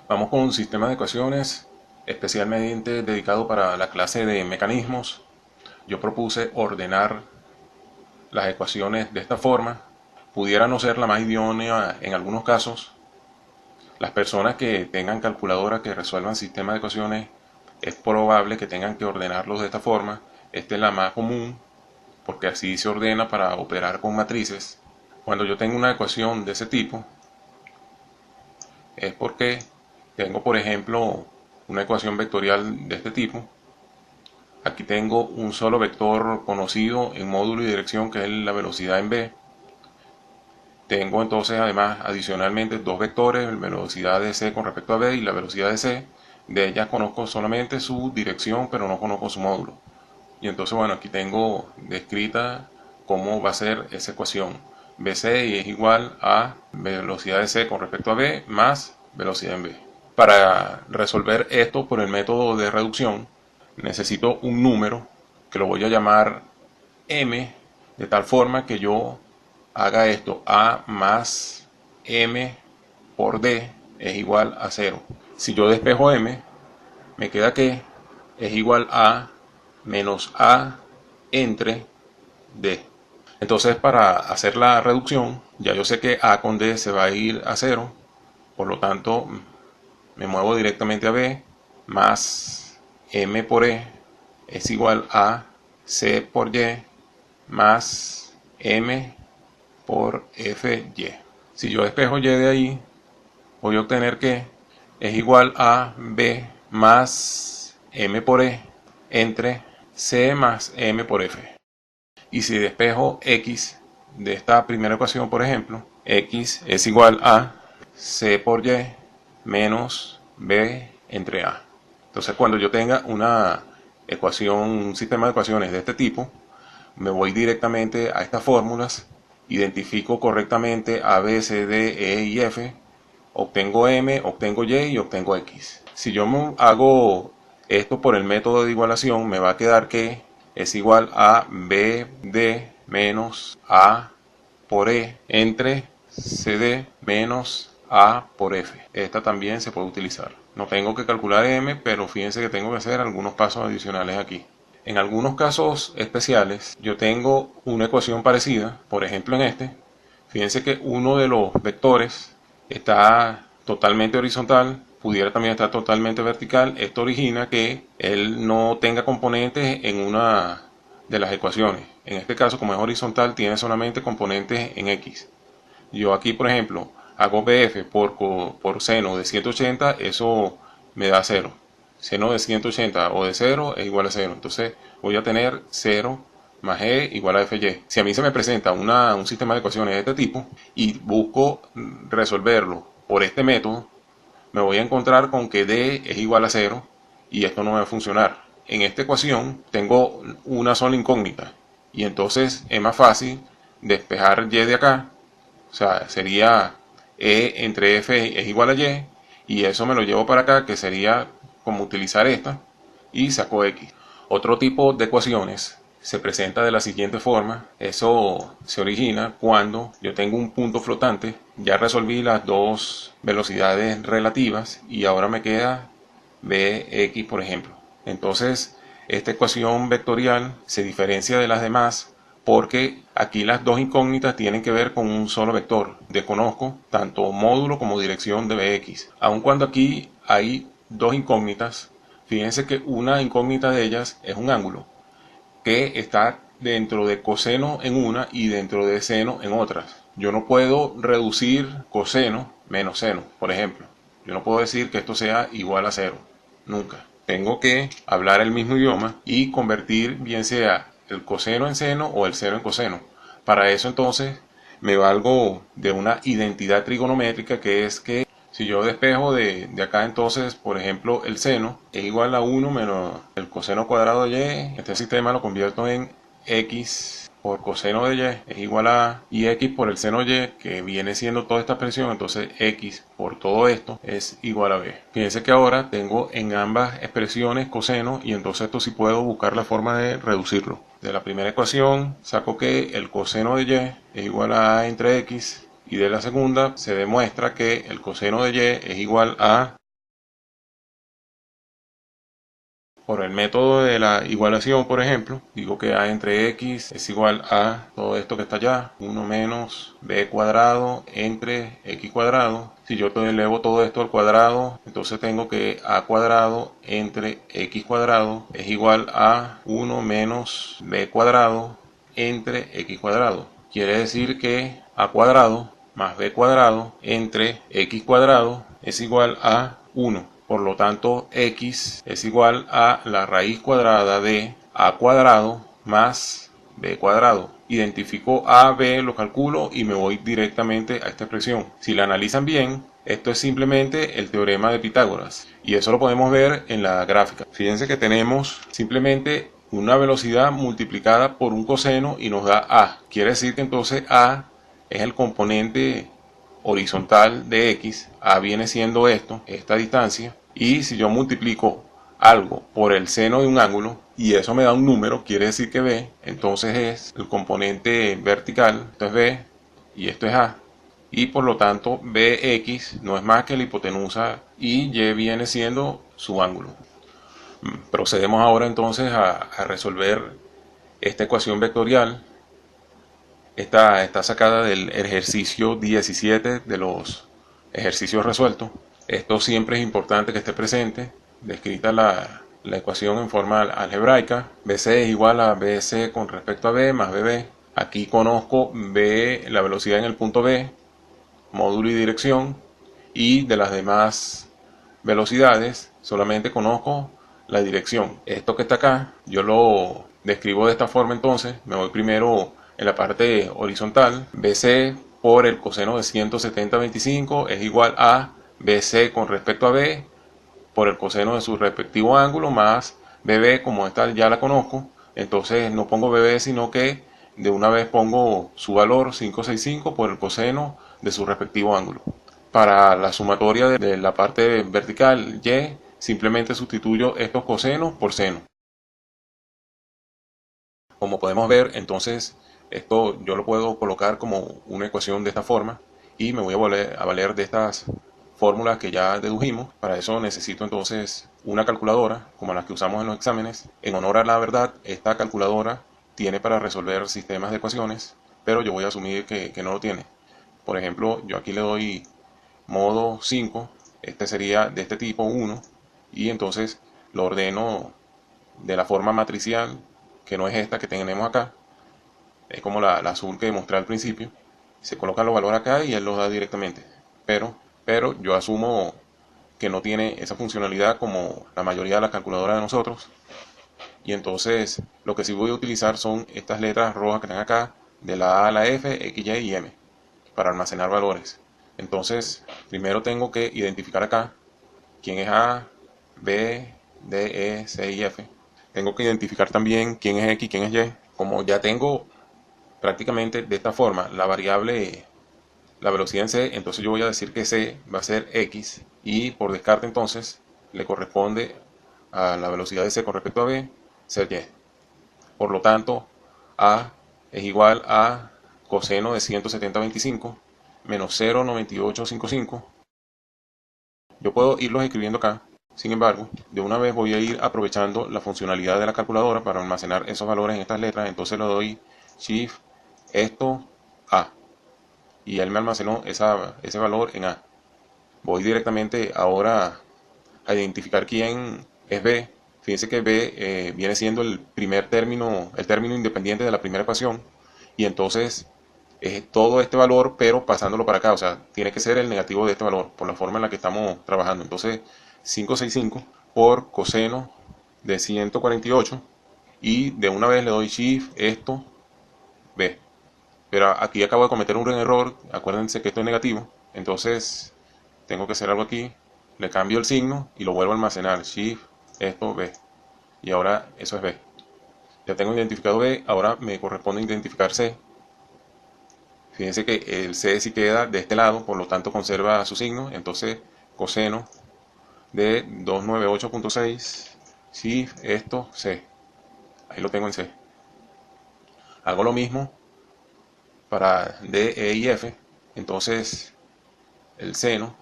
Vamos con un sistema de ecuaciones especialmente dedicado para la clase de mecanismos. Yo propuse ordenar las ecuaciones de esta forma. Pudiera no ser la más idónea en algunos casos. Las personas que tengan calculadora que resuelvan sistemas de ecuaciones es probable que tengan que ordenarlos de esta forma. Esta es la más común porque así se ordena para operar con matrices. Cuando yo tengo una ecuación de ese tipo es porque tengo, por ejemplo, una ecuación vectorial de este tipo. Aquí tengo un solo vector conocido en módulo y dirección, que es la velocidad en v. Tengo entonces además adicionalmente dos vectores, la velocidad de c con respecto a v y la velocidad de c. De ellas conozco solamente su dirección, pero no conozco su módulo. Y entonces, bueno, aquí tengo descrita cómo va a ser esa ecuación. Bc es igual a velocidad de c con respecto a v más velocidad en v. Para resolver esto por el método de reducción, necesito un número que lo voy a llamar m, de tal forma que yo haga esto: a más m por d es igual a 0. Si yo despejo m, me queda que es igual a menos a entre d. Entonces, para hacer la reducción, ya yo sé que a con d se va a ir a 0, por lo tanto me muevo directamente a b, más m por e es igual a c por y más m por fy. Si yo despejo y de ahí, voy a obtener que es igual a b más m por e entre c más m por f. Y si despejo x de esta primera ecuación, por ejemplo, x es igual a c por y menos b entre a. Entonces, cuando yo tenga una ecuación, un sistema de ecuaciones de este tipo, me voy directamente a estas fórmulas, identifico correctamente a, b, c, d, e y f, obtengo m, obtengo y y obtengo x. Si yo hago esto por el método de igualación, me va a quedar que es igual a b d menos a por e entre cd menos a por f. Esta también se puede utilizar. No tengo que calcular m, pero fíjense que tengo que hacer algunos pasos adicionales aquí. En algunos casos especiales yo tengo una ecuación parecida, por ejemplo en este. Fíjense que uno de los vectores está totalmente horizontal, pudiera también estar totalmente vertical. Esto origina que él no tenga componentes en una de las ecuaciones. En este caso, como es horizontal, tiene solamente componentes en x. Yo aquí, por ejemplo, hago bf por seno de 180, eso me da 0. Seno de 180 o de 0 es igual a 0. Entonces voy a tener 0 más e igual a fy. Si a mí se me presenta un sistema de ecuaciones de este tipo y busco resolverlo por este método, me voy a encontrar con que d es igual a 0 y esto no va a funcionar. En esta ecuación tengo una sola incógnita y entonces es más fácil despejar y de acá. O sea, sería e entre f es igual a y eso me lo llevo para acá, que sería como utilizar esta, y saco x. Otro tipo de ecuaciones se presenta de la siguiente forma. Eso se origina cuando yo tengo un punto flotante. Ya resolví las dos velocidades relativas y ahora me queda bx, por ejemplo. Entonces, esta ecuación vectorial se diferencia de las demás porque aquí las dos incógnitas tienen que ver con un solo vector. Desconozco tanto módulo como dirección de bx. Aun cuando aquí hay dos incógnitas, fíjense que una incógnita de ellas es un ángulo que está dentro de coseno en una y dentro de seno en otras. Yo no puedo reducir coseno menos seno, por ejemplo. Yo no puedo decir que esto sea igual a 0, nunca. Tengo que hablar el mismo idioma y convertir bien sea el coseno en seno o el seno en coseno. Para eso entonces me valgo de una identidad trigonométrica, que es que si yo despejo de acá, entonces, por ejemplo, el seno es igual a 1 menos el coseno cuadrado de y. Este sistema lo convierto en x por coseno de y es igual a y x por el seno y, que viene siendo toda esta expresión. Entonces x por todo esto es igual a b. Fíjense que ahora tengo en ambas expresiones coseno, y entonces esto sí puedo buscar la forma de reducirlo. De la primera ecuación saco que el coseno de y es igual a entre x, y de la segunda se demuestra que el coseno de y es igual a Por el método de la igualación, por ejemplo, digo que a entre x es igual a todo esto que está allá, 1 menos b cuadrado entre x cuadrado. Si yo te elevo todo esto al cuadrado, entonces tengo que a cuadrado entre x cuadrado es igual a 1 menos b cuadrado entre x cuadrado. Quiere decir que a cuadrado más b cuadrado entre x cuadrado es igual a 1. Por lo tanto, x es igual a la raíz cuadrada de a cuadrado más b cuadrado. Identifico a, b, lo calculo y me voy directamente a esta expresión. Si la analizan bien, esto es simplemente el teorema de Pitágoras. Y eso lo podemos ver en la gráfica. Fíjense que tenemos simplemente una velocidad multiplicada por un coseno y nos da a. Quiere decir que entonces a es el componente horizontal de x, a viene siendo esto, esta distancia, y si yo multiplico algo por el seno de un ángulo y eso me da un número, quiere decir que b, entonces es el componente vertical, esto es b y esto es a, y por lo tanto bx no es más que la hipotenusa y y viene siendo su ángulo. Procedemos ahora entonces a resolver esta ecuación vectorial. Está sacada del ejercicio 17 de los ejercicios resueltos. Esto siempre es importante que esté presente. Descrita la ecuación en forma algebraica. BC es igual a BC con respecto a B más BB. Aquí conozco B, la velocidad en el punto B, módulo y dirección. Y de las demás velocidades solamente conozco la dirección. Esto que está acá, yo lo describo de esta forma entonces. Me voy primero en la parte horizontal. BC por el coseno de 170/25 es igual a BC con respecto a B por el coseno de su respectivo ángulo más BB, como esta ya la conozco. Entonces no pongo BB, sino que de una vez pongo su valor 565 por el coseno de su respectivo ángulo. Para la sumatoria de la parte vertical y, simplemente sustituyo estos cosenos por seno. Como podemos ver, entonces esto yo lo puedo colocar como una ecuación de esta forma y me voy a valer de estas fórmulas que ya dedujimos. Para eso necesito entonces una calculadora como las que usamos en los exámenes. En honor a la verdad, esta calculadora tiene para resolver sistemas de ecuaciones, pero yo voy a asumir que no lo tiene. Por ejemplo, yo aquí le doy modo 5, este sería de este tipo 1, y entonces lo ordeno de la forma matricial, que no es esta que tenemos acá, es como la azul que mostré al principio. Se colocan los valores acá y él los da directamente, pero yo asumo que no tiene esa funcionalidad como la mayoría de las calculadoras de nosotros, y entonces lo que sí voy a utilizar son estas letras rojas que están acá, de la A a la F, X, Y y M, para almacenar valores. Entonces, primero tengo que identificar acá quién es A, B, D, E, C y F. Tengo que identificar también quién es X y quién es Y. Como ya tengo prácticamente de esta forma la variable, la velocidad en C, entonces yo voy a decir que C va a ser X y por descarte entonces le corresponde a la velocidad de C con respecto a B ser Y. Por lo tanto, A es igual a coseno de 170/25 menos 0,9855. Yo puedo irlos escribiendo acá. Sin embargo, de una vez voy a ir aprovechando la funcionalidad de la calculadora para almacenar esos valores en estas letras. Entonces le doy Shift, esto, A. Y él me almacenó ese valor en A. Voy directamente ahora a identificar quién es B. Fíjense que B viene siendo el término independiente de la primera ecuación. Y entonces es todo este valor, pero pasándolo para acá. O sea, tiene que ser el negativo de este valor, por la forma en la que estamos trabajando. Entonces, 565 por coseno de 148. Y de una vez le doy Shift, esto, B. Pero aquí acabo de cometer un error. Acuérdense que esto es negativo. Entonces, tengo que hacer algo aquí. Le cambio el signo y lo vuelvo a almacenar. Shift, esto, B. Y ahora eso es B. Ya tengo identificado B. Ahora me corresponde identificar C. Fíjense que el C sí queda de este lado, por lo tanto conserva su signo. Entonces, coseno de 298.6, si esto C. Ahí lo tengo en C. Hago lo mismo para D, E y F. Entonces, el seno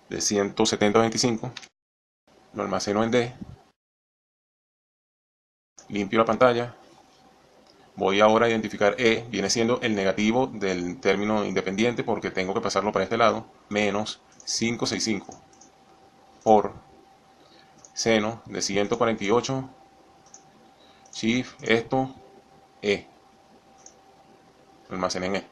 de 170/25 lo almaceno en D. limpio la pantalla. Voy ahora a identificar E, viene siendo el negativo del término independiente porque tengo que pasarlo para este lado, menos 565 por seno de 148, shift, esto, E, almacené en E.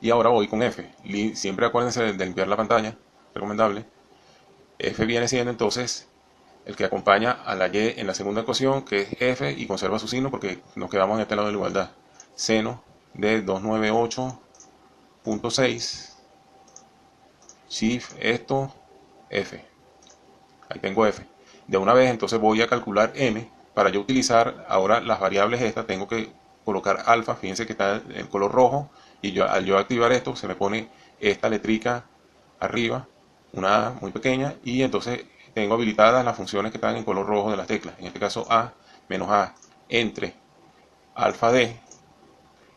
Y ahora voy con F, siempre acuérdense de limpiar la pantalla, recomendable. F viene siendo entonces el que acompaña a la Y en la segunda ecuación, que es F, y conserva su signo porque nos quedamos en este lado de la igualdad. Seno de 298.6, shift, esto, F. Ahí tengo F. De una vez entonces voy a calcular M. Para yo utilizar ahora las variables estas, tengo que colocar alfa. Fíjense que está en color rojo, y al yo activar esto se me pone esta letrica arriba, una A muy pequeña, y entonces tengo habilitadas las funciones que están en color rojo de las teclas, en este caso A menos A entre alfa D,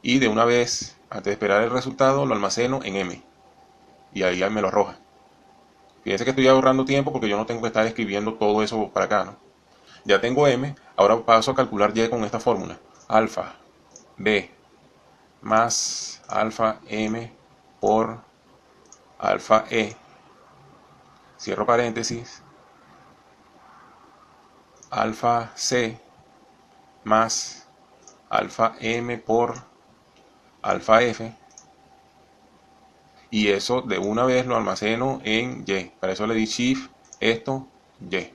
y de una vez, antes de esperar el resultado, lo almaceno en M, y ahí me lo arroja. Fíjense que estoy ahorrando tiempo porque yo no tengo que estar escribiendo todo eso para acá, ¿no? Ya tengo M, ahora paso a calcular Y con esta fórmula. Alfa B más alfa M por alfa E, cierro paréntesis, alfa C más alfa M por alfa F, y eso de una vez lo almaceno en Y. Para eso le di shift, esto, Y.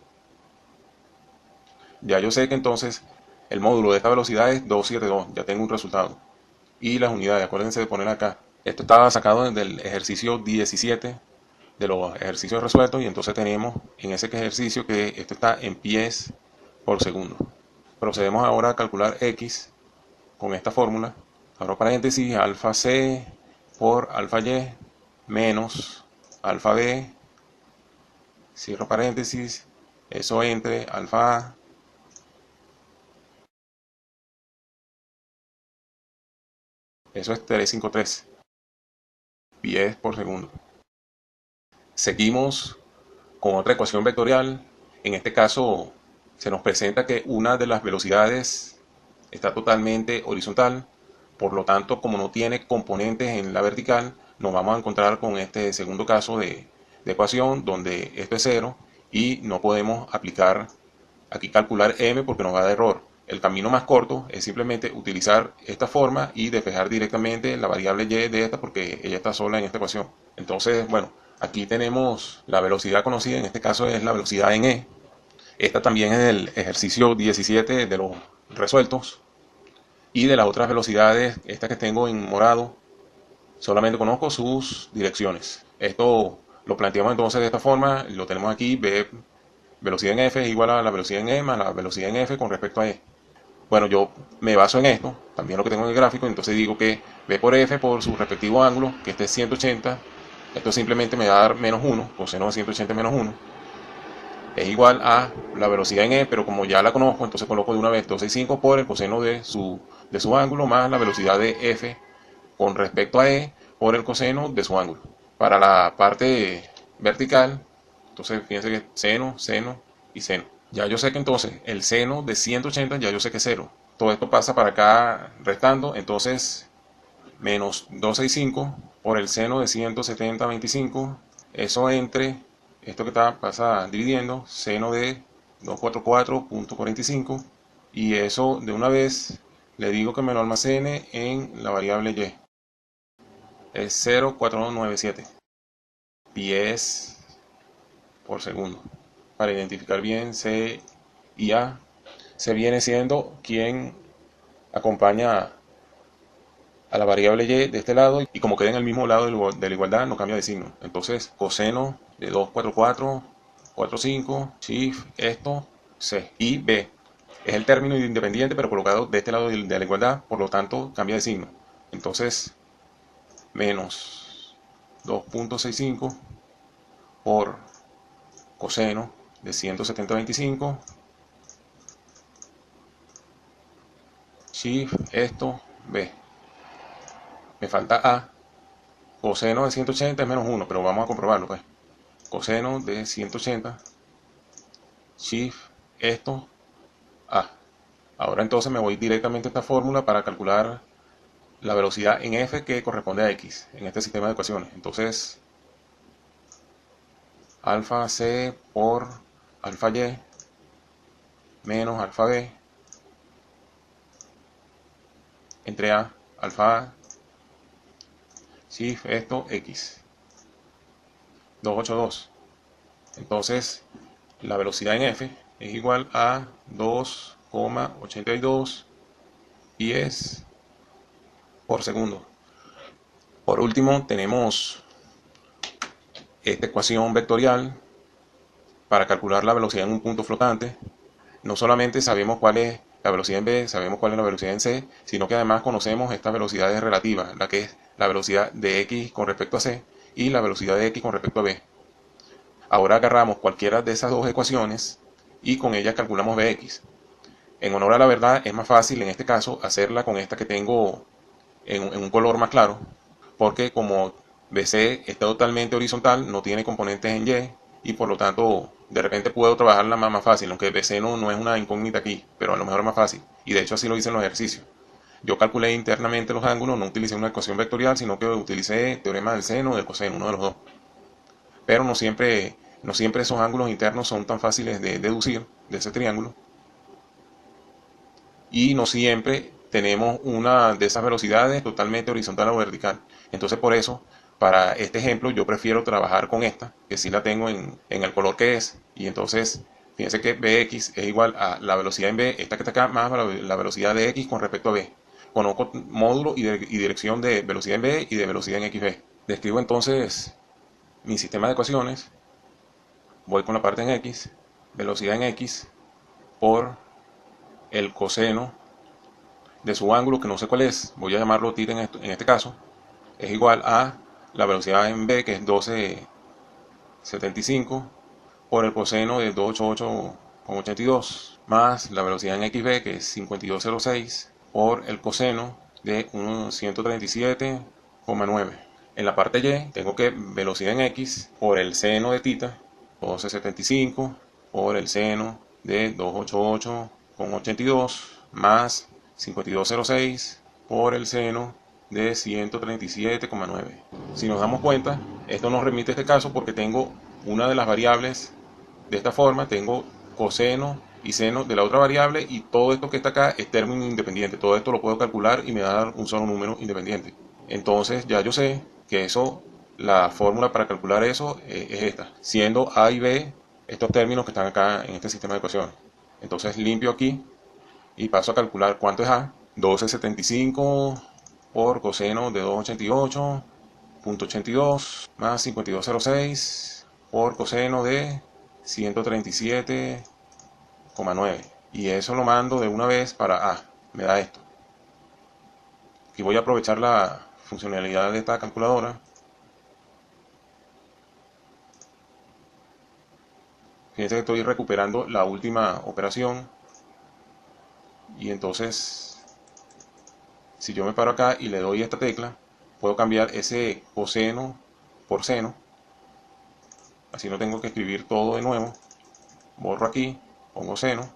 Ya yo sé que entonces el módulo de esta velocidad es 272, ya tengo un resultado. Y las unidades, acuérdense de poner acá. Esto estaba sacado del ejercicio 17 de los ejercicios resueltos, y entonces tenemos en ese ejercicio que esto está en pies por segundo. Procedemos ahora a calcular X con esta fórmula. Abro paréntesis, alfa C por alfa Y menos alfa B, cierro paréntesis, eso entre alfa A eso es 353 pies por segundo. Seguimos con otra ecuación vectorial. En este caso se nos presenta que una de las velocidades está totalmente horizontal, por lo tanto, como no tiene componentes en la vertical, nos vamos a encontrar con este segundo caso de ecuación donde esto es 0 y no podemos aplicar aquí calcular M porque nos va a dar error. El camino más corto es simplemente utilizar esta forma y despejar directamente la variable Y de esta porque ella está sola en esta ecuación. Entonces, bueno, aquí tenemos la velocidad conocida, en este caso es la velocidad en E. Esta también es del ejercicio 17 de los resueltos. Y de las otras velocidades, estas que tengo en morado, solamente conozco sus direcciones. Esto lo planteamos entonces de esta forma, lo tenemos aquí, B, velocidad en F es igual a la velocidad en E más la velocidad en F con respecto a E. Bueno, yo me baso en esto, también lo que tengo en el gráfico, entonces digo que B por F por su respectivo ángulo, que este es 180, esto simplemente me va a dar menos 1, coseno de 180 menos 1, es igual a la velocidad en E, pero como ya la conozco, entonces coloco de una vez 265 por el coseno de su ángulo más la velocidad de F con respecto a E por el coseno de su ángulo. Para la parte vertical, entonces fíjense que seno, seno y seno. Ya yo sé que entonces el seno de 180 ya yo sé que es 0. Todo esto pasa para acá restando, entonces menos 265 por el seno de 170,25. Eso entre esto que pasa dividiendo, seno de 244.45. Y eso de una vez le digo que me lo almacene en la variable Y. Es 0,497 pies por segundo. Para identificar bien C y A, C viene siendo quien acompaña a la variable Y de este lado, y como queda en el mismo lado de la igualdad no cambia de signo. Entonces coseno de 244,45, shift, esto, C. Y B es el término independiente pero colocado de este lado de la igualdad, por lo tanto cambia de signo. Entonces menos 2.65 por coseno de 170,25, shift, esto, B. Me falta A. Coseno de 180 es menos 1, pero vamos a comprobarlo, pues. Coseno de 180, shift, esto, A. Ahora entonces me voy directamente a esta fórmula para calcular la velocidad en f que corresponde a x en este sistema de ecuaciones. Entonces, alfa c por alfa y menos alfa b entre a, alfa a, si esto x, 282. Entonces, la velocidad en f es igual a 2,82 pies por segundo. Por último, tenemos esta ecuación vectorial para calcular la velocidad en un punto flotante. No solamente sabemos cuál es la velocidad en b, sabemos cuál es la velocidad en c, sino que además conocemos estas velocidades relativas, la que es la velocidad de x con respecto a c y la velocidad de x con respecto a b. Ahora agarramos cualquiera de esas dos ecuaciones y con ellas calculamos bx. En honor a la verdad, es más fácil en este caso hacerla con esta que tengo en un color más claro, porque como BC está totalmente horizontal, no tiene componentes en Y, y por lo tanto de repente puedo trabajarla más fácil, aunque BC no es una incógnita aquí, pero a lo mejor es más fácil, y de hecho así lo hice en los ejercicios. Yo calculé internamente los ángulos, no utilicé una ecuación vectorial, sino que utilicé teorema del seno o del coseno, uno de los dos. Pero no siempre esos ángulos internos son tan fáciles de deducir de ese triángulo, y no siempre tenemos una de esas velocidades totalmente horizontal o vertical. Entonces por eso, para este ejemplo, yo prefiero trabajar con esta, que sí la tengo en el color que es, y entonces fíjense que Bx es igual a la velocidad en B, esta que está acá, más la velocidad de X con respecto a B. Conozco módulo y dirección de velocidad en B y de velocidad en XB. Describo entonces mi sistema de ecuaciones, voy con la parte en X, velocidad en X por el coseno de su ángulo, que no sé cuál es, voy a llamarlo θ en este caso, es igual a la velocidad en B, que es 12,75, por el coseno de 288,82, más la velocidad en XB, que es 52,06, por el coseno de 137,9. En la parte Y tengo que velocidad en X por el seno de θ, 12,75, por el seno de 288,82, más 52,06 por el seno de 137,9. Si nos damos cuenta, esto nos remite a este caso porque tengo una de las variables de esta forma, tengo coseno y seno de la otra variable, y todo esto que está acá es término independiente. Todo esto lo puedo calcular y me va a dar un solo número independiente. Entonces ya yo sé que eso, la fórmula para calcular eso es esta, siendo a y b estos términos que están acá en este sistema de ecuaciones. Entonces limpio aquí y paso a calcular cuánto es a. 12,75 por coseno de 288,82 más 52,06 por coseno de 137,9, y eso lo mando de una vez para A, me da esto. Aquí voy a aprovechar la funcionalidad de esta calculadora. Fíjense que estoy recuperando la última operación, y entonces si yo me paro acá y le doy esta tecla, puedo cambiar ese coseno por seno. Así no tengo que escribir todo de nuevo. Borro aquí, pongo seno.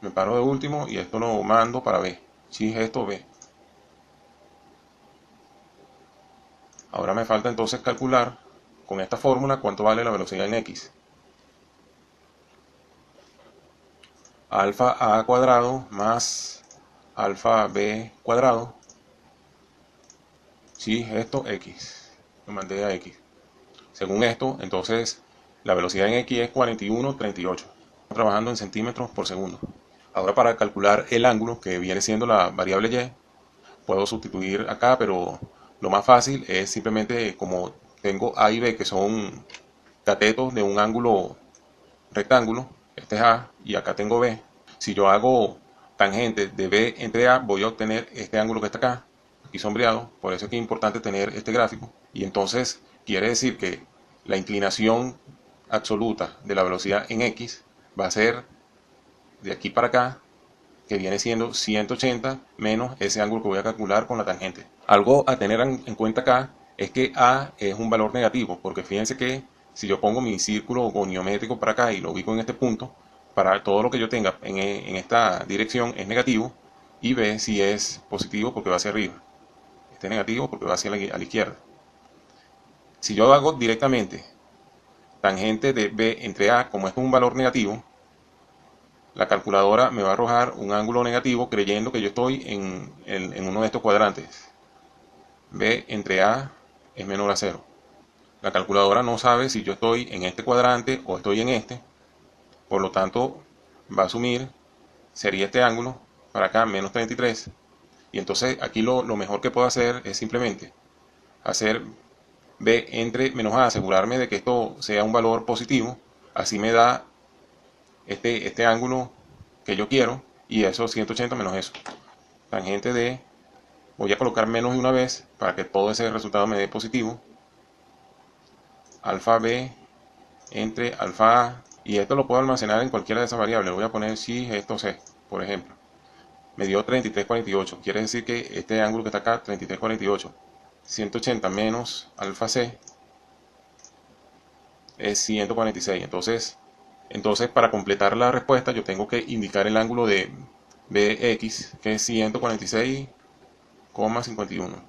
Me paro de último y esto lo mando para B. Si es esto, B. Ahora me falta entonces calcular con esta fórmula cuánto vale la velocidad en X. Alfa A cuadrado más alfa B cuadrado. Si es esto, X. Lo mandé a X. Según esto, entonces la velocidad en X es 41,38. Trabajando en centímetros por segundo. Ahora para calcular el ángulo, que viene siendo la variable Y, puedo sustituir acá, pero lo más fácil es simplemente, como tengo A y B que son catetos de un ángulo rectángulo, este es A y acá tengo B. Si yo hago tangente de B entre A, voy a obtener este ángulo que está acá, aquí sombreado. Por eso es que es importante tener este gráfico. Y entonces quiere decir que la inclinación absoluta de la velocidad en X va a ser de aquí para acá, que viene siendo 180 menos ese ángulo que voy a calcular con la tangente. Algo a tener en cuenta acá es que A es un valor negativo, porque fíjense que Si yo pongo mi círculo goniométrico para acá y lo ubico en este punto, para todo lo que yo tenga en esta dirección es negativo, y B si es positivo porque va hacia arriba. Este es negativo porque va hacia a la izquierda. Si yo hago directamente tangente de B entre A, como esto es un valor negativo, la calculadora me va a arrojar un ángulo negativo creyendo que yo estoy en uno de estos cuadrantes. B entre A es menor a 0. La calculadora no sabe si yo estoy en este cuadrante o estoy en este, por lo tanto va a asumir, sería este ángulo, para acá menos 33, y entonces aquí lo mejor que puedo hacer es simplemente hacer B entre menos A, asegurarme de que esto sea un valor positivo, así me da este ángulo que yo quiero, y eso 180 menos eso. Tangente de, voy a colocar menos de una vez para que todo ese resultado me dé positivo, alfa B entre alfa A, y esto lo puedo almacenar en cualquiera de esas variables. Voy a poner si esto C, por ejemplo. Me dio 33,48, quiere decir que este ángulo que está acá, 33,48, 180 menos alfa C es 146. Entonces para completar la respuesta yo tengo que indicar el ángulo de BX, que es 146,51.